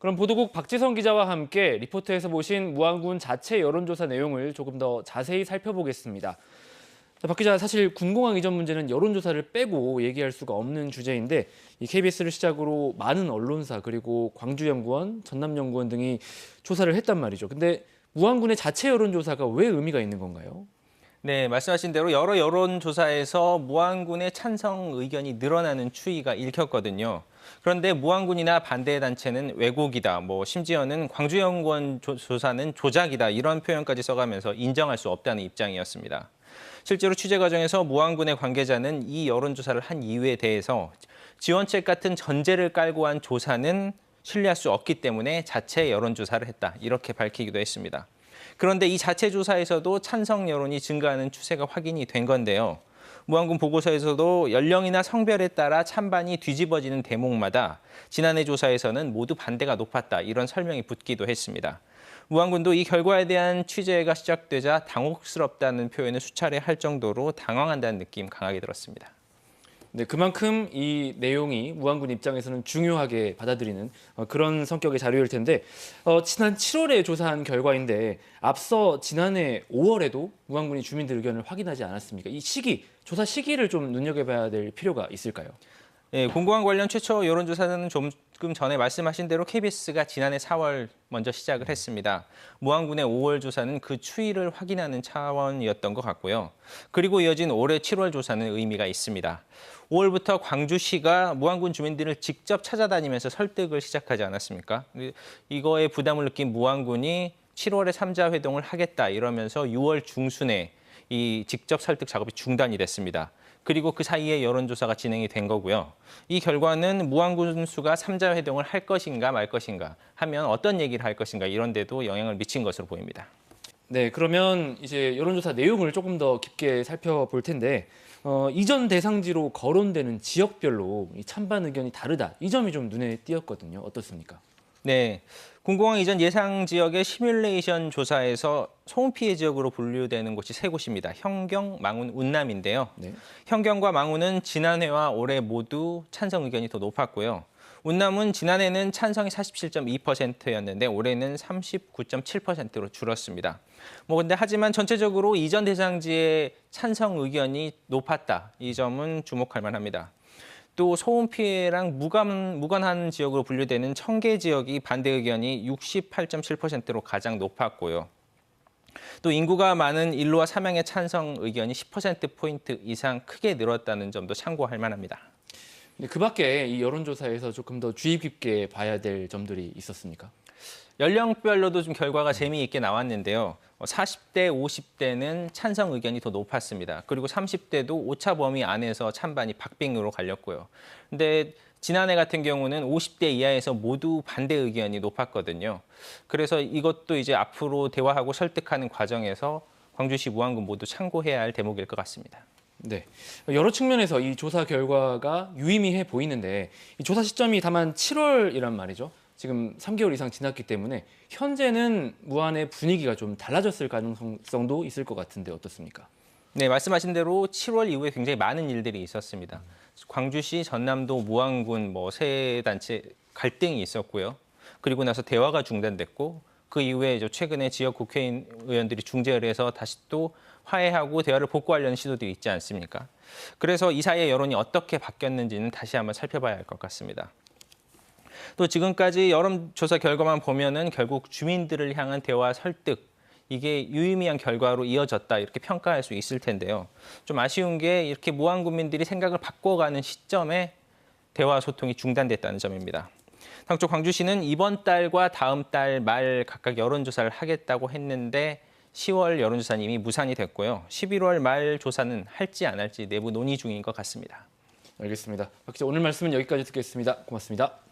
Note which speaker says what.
Speaker 1: 그럼 보도국 박지성 기자와 함께 리포트에서 보신 무안군 자체 여론조사 내용을 조금 더 자세히 살펴보겠습니다. 자, 박 기자, 사실 군공항 이전 문제는 여론조사를 빼고 얘기할 수가 없는 주제인데 이 KBS를 시작으로 많은 언론사 그리고 광주연구원, 전남연구원 등이 조사를 했단 말이죠. 근데 무안군의 자체 여론조사가 왜 의미가 있는 건가요?
Speaker 2: 네, 말씀하신 대로 여러 여론조사에서 무안군의 찬성 의견이 늘어나는 추이가 읽혔거든요. 그런데 무안군이나 반대 단체는 왜곡이다, 심지어는 광주연구원 조사는 조작이다 이런 표현까지 써가면서 인정할 수 없다는 입장이었습니다. 실제로 취재 과정에서 무안군의 관계자는 이 여론조사를 한 이유에 대해서 지원책 같은 전제를 깔고 한 조사는 신뢰할 수 없기 때문에 자체 여론조사를 했다 이렇게 밝히기도 했습니다. 그런데 이 자체 조사에서도 찬성 여론이 증가하는 추세가 확인이 된 건데요. 무안군 보고서에서도 연령이나 성별에 따라 찬반이 뒤집어지는 대목마다 지난해 조사에서는 모두 반대가 높았다 이런 설명이 붙기도 했습니다. 무안군도 이 결과에 대한 취재가 시작되자 당혹스럽다는 표현을 수차례 할 정도로 당황한다는 느낌 강하게 들었습니다.
Speaker 1: 네, 그만큼 이 내용이 무안군 입장에서는 중요하게 받아들이는 그런 성격의 자료일 텐데 지난 7월에 조사한 결과인데 앞서 지난해 5월에도 무안군이 주민들 의견을 확인하지 않았습니까? 이 시기, 조사 시기를 좀 눈여겨봐야 될 필요가 있을까요?
Speaker 2: 네, 공공항 관련 최초 여론조사는 조금 전에 말씀하신 대로 KBS가 지난해 4월 먼저 시작을 했습니다. 무안군의 5월 조사는 그 추이를 확인하는 차원이었던 것 같고요. 그리고 이어진 올해 7월 조사는 의미가 있습니다. 5월부터 광주시가 무안군 주민들을 직접 찾아다니면서 설득을 시작하지 않았습니까? 이거에 부담을 느낀 무안군이 7월에 3자 회동을 하겠다 이러면서 6월 중순에 이 직접 설득 작업이 중단이 됐습니다. 그리고 그 사이에 여론조사가 진행이 된 거고요. 이 결과는 무안군 수가 3자 회동을 할 것인가 말 것인가 하면 어떤 얘기를 할 것인가 이런 데도 영향을 미친 것으로 보입니다.
Speaker 1: 네, 그러면 이제 여론조사 내용을 조금 더 깊게 살펴볼 텐데 이전 대상지로 거론되는 지역별로 이 찬반 의견이 다르다. 이 점이 좀 눈에 띄었거든요. 어떻습니까?
Speaker 2: 네, 군공항 이전 예상 지역의 시뮬레이션 조사에서 소음 피해 지역으로 분류되는 곳이 세 곳입니다. 현경, 망운, 운남인데요.
Speaker 1: 네.
Speaker 2: 현경과 망운은 지난해와 올해 모두 찬성 의견이 더 높았고요. 운남은 지난해는 찬성이 47.2%였는데 올해는 39.7%로 줄었습니다. 근데 하지만 전체적으로 이전 대상지의 찬성 의견이 높았다. 이 점은 주목할 만합니다. 또 소음 피해랑 무관한 지역으로 분류되는 청계 지역이 반대 의견이 68.7%로 가장 높았고요. 또 인구가 많은 일로와 삼양의 찬성 의견이 10%포인트 이상 크게 늘었다는 점도 참고할 만합니다.
Speaker 1: 근데 그 밖에 이 여론조사에서 조금 더 주의 깊게 봐야 될 점들이 있었습니까?
Speaker 2: 연령별로도 좀 결과가 재미있게 나왔는데요. 40대, 50대는 찬성 의견이 더 높았습니다. 그리고 30대도 오차 범위 안에서 찬반이 박빙으로 갈렸고요. 근데 지난해 같은 경우는 50대 이하에서 모두 반대 의견이 높았거든요. 그래서 이것도 이제 앞으로 대화하고 설득하는 과정에서 광주시 무안군 모두 참고해야 할 대목일 것 같습니다.
Speaker 1: 네, 여러 측면에서 이 조사 결과가 유의미해 보이는데 이 조사 시점이 다만 7월이란 말이죠. 지금 3개월 이상 지났기 때문에 현재는 무안의 분위기가 좀 달라졌을 가능성도 있을 것 같은데 어떻습니까?
Speaker 2: 네, 말씀하신 대로 7월 이후에 굉장히 많은 일들이 있었습니다. 광주시, 전남도, 무안군 세 단체 갈등이 있었고요. 그리고 나서 대화가 중단됐고 그 이후에 최근에 지역 국회의원 의원들이 중재를 해서 다시 또 화해하고 대화를 복구하려는 시도도 있지 않습니까? 그래서 이 사이의 여론이 어떻게 바뀌었는지는 다시 한번 살펴봐야 할 것 같습니다. 또 지금까지 여론조사 결과만 보면은 결국 주민들을 향한 대화 설득, 이게 유의미한 결과로 이어졌다 이렇게 평가할 수 있을 텐데요. 좀 아쉬운 게 이렇게 무안군민들이 생각을 바꿔가는 시점에 대화 소통이 중단됐다는 점입니다. 당초 광주시는 이번 달과 다음 달 말 각각 여론조사를 하겠다고 했는데 10월 여론조사는 이미 무산이 됐고요. 11월 말 조사는 할지 안 할지 내부 논의 중인 것 같습니다.
Speaker 1: 알겠습니다. 박 기자, 오늘 말씀은 여기까지 듣겠습니다. 고맙습니다.